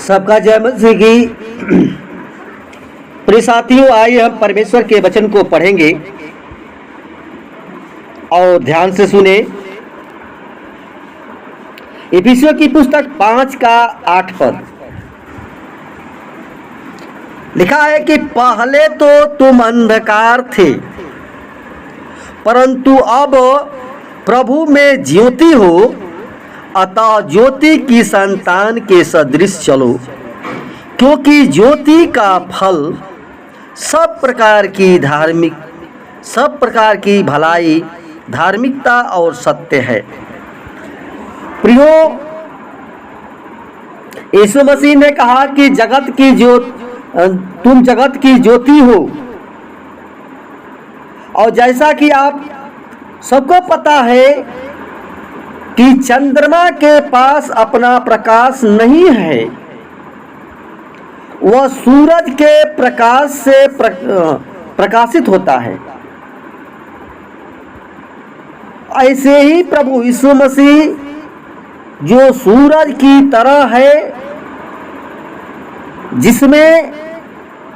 सबका जय मसीह की। प्रिय साथियों, आइए हम परमेश्वर के वचन को पढ़ेंगे और ध्यान से सुने। इफिसियों की पुस्तक 5 का 8 पद लिखा है कि पहले तो तुम अंधकार थे, परंतु अब प्रभु में ज्योति हो, अतः ज्योति की संतान के सदृश चलो, क्योंकि ज्योति का फल सब प्रकार की भलाई, धार्मिकता और सत्य है। प्रियो, यीशु मसीह ने कहा कि तुम जगत की ज्योति हो। और जैसा कि आप सबको पता है कि चंद्रमा के पास अपना प्रकाश नहीं है, वह सूरज के प्रकाश से प्रकाशित होता है। ऐसे ही प्रभु यीशु मसीह जो सूरज की तरह है, जिसमें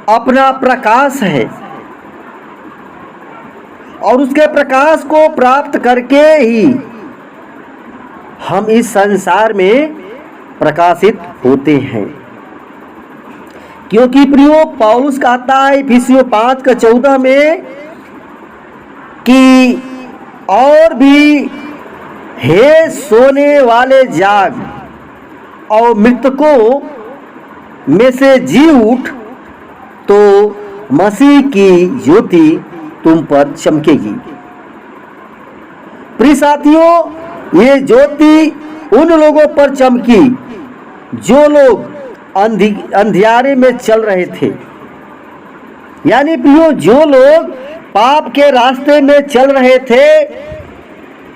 अपना प्रकाश है, और उसके प्रकाश को प्राप्त करके ही हम इस संसार में प्रकाशित होते हैं। क्योंकि प्रियो, पौलुस कहता है इफिसियों 5 का 14 में कि और भी हे सोने वाले जाग और मृतकों में से जी उठ, तो मसीह की ज्योति तुम पर चमकेगी। प्रिय साथियों, ये ज्योति उन लोगों पर चमकी जो लोग अंधियारे में चल रहे थे। यानी प्रियो, जो लोग पाप के रास्ते में चल रहे थे,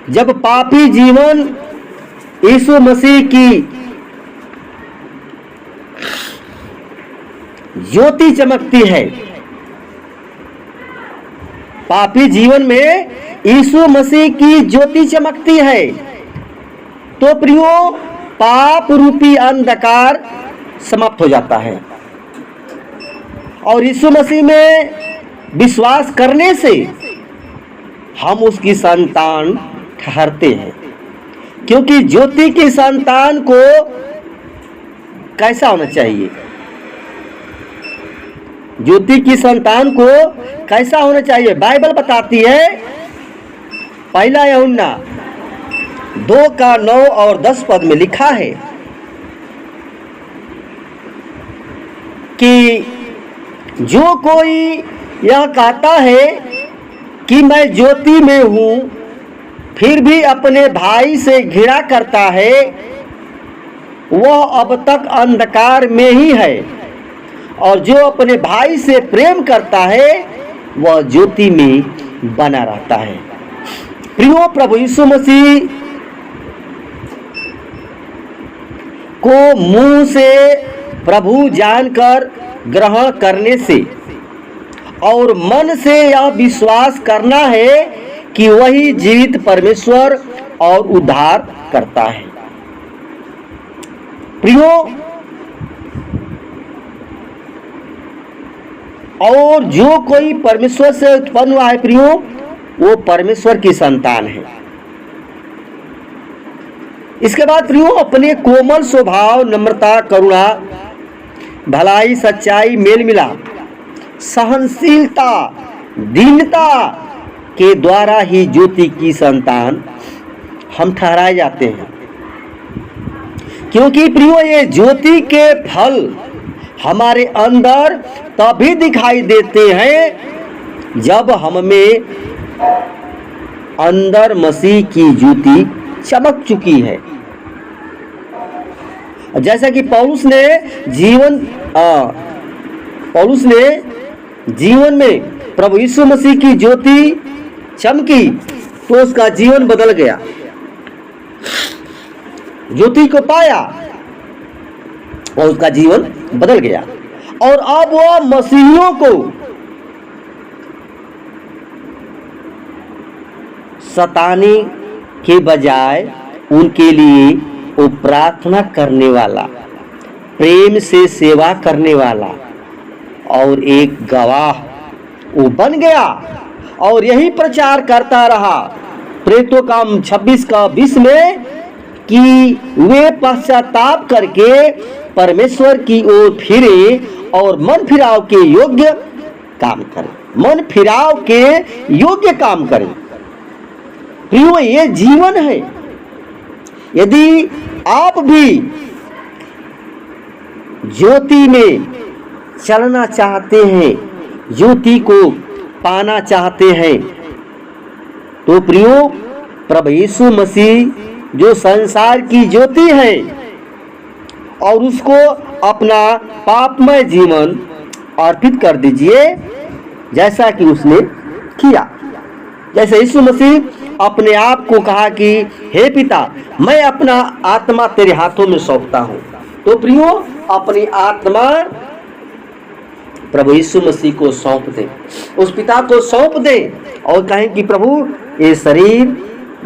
जब पापी जीवन यीशु मसीह की ज्योति चमकती है, पापी जीवन में यीशु मसीह की ज्योति चमकती है, तो प्रियो, पाप रूपी अंधकार समाप्त हो जाता है और यीशु मसीह में विश्वास करने से हम उसकी संतान ठहरते हैं। क्योंकि ज्योति की संतान को कैसा होना चाहिए? ज्योति की संतान को कैसा होना चाहिए? बाइबल बताती है, पहला यूहन्ना 2 का 9 और 10 पद में लिखा है कि जो कोई यह कहता है कि मैं ज्योति में हूँ, फिर भी अपने भाई से घृणा करता है, वह अब तक अंधकार में ही है, और जो अपने भाई से प्रेम करता है वह ज्योति में बना रहता है। प्रियो, प्रभु यीशु मसीह को मुंह से प्रभु जानकर ग्रहण करने से और मन से यह विश्वास करना है कि वही जीवित परमेश्वर और उद्धार करता है। प्रियो, और जो कोई परमेश्वर से उत्पन्न हुआ है प्रियो, वो परमेश्वर की संतान है। इसके बाद प्रियो, अपने कोमल स्वभाव, नम्रता, करुणा, भलाई, सच्चाई, मेल मिलाप, सहनशीलता, दीनता के द्वारा ही ज्योति की संतान हम ठहराए जाते हैं। क्योंकि प्रियो, ये ज्योति के फल हमारे अंदर तभी दिखाई देते हैं जब हमें अंदर मसीह की ज्योति चमक चुकी है। जैसा कि पौलुस ने जीवन में प्रभु यीशु मसीह की ज्योति चमकी तो उसका जीवन बदल गया, ज्योति को पाया और उसका जीवन बदल गया। और अब वह मसीहियों को सताने के बजाय उनके लिए वो प्रार्थना करने वाला, प्रेम से सेवा करने वाला और एक गवाह वो बन गया और यही प्रचार करता रहा प्रेरितों काम 26:20 में कि वे पश्चाताप करके परमेश्वर की ओर फिरे और मन फिराव के योग्य काम करें। मन फिराव के योग्य काम करें। प्रियो, ये जीवन है। यदि आप भी ज्योति में चलना चाहते हैं, ज्योति को पाना चाहते हैं, तो प्रियो, प्रभु यीशु मसीह जो संसार की ज्योति है और उसको अपना पापमय जीवन अर्पित कर दीजिए जैसा कि उसने किया। जैसे यीशु मसीह अपने आप को कहा कि हे पिता, मैं अपना आत्मा तेरे हाथों में सौंपता हूं। तो प्रियो, अपनी आत्मा प्रभु यीशु मसीह को सौंप दे, उस पिता को सौंप दे और कहें कि प्रभु, ये शरीर,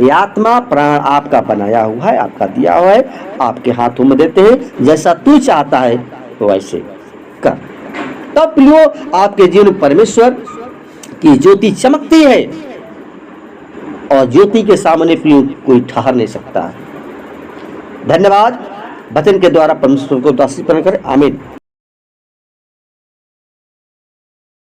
ये आत्मा, प्राण आपका बनाया हुआ है, आपका दिया हुआ है, आपके हाथों में देते हैं, जैसा तू चाहता है तो वैसे कर। तब प्रियो, आपके जीवन परमेश्वर की ज्योति चमकती है और ज्योति के सामने प्रियो कोई ठहर नहीं सकता है। धन्यवाद। वचन के द्वारा परमेश्वर को दासी प्रदान करें। आमीन।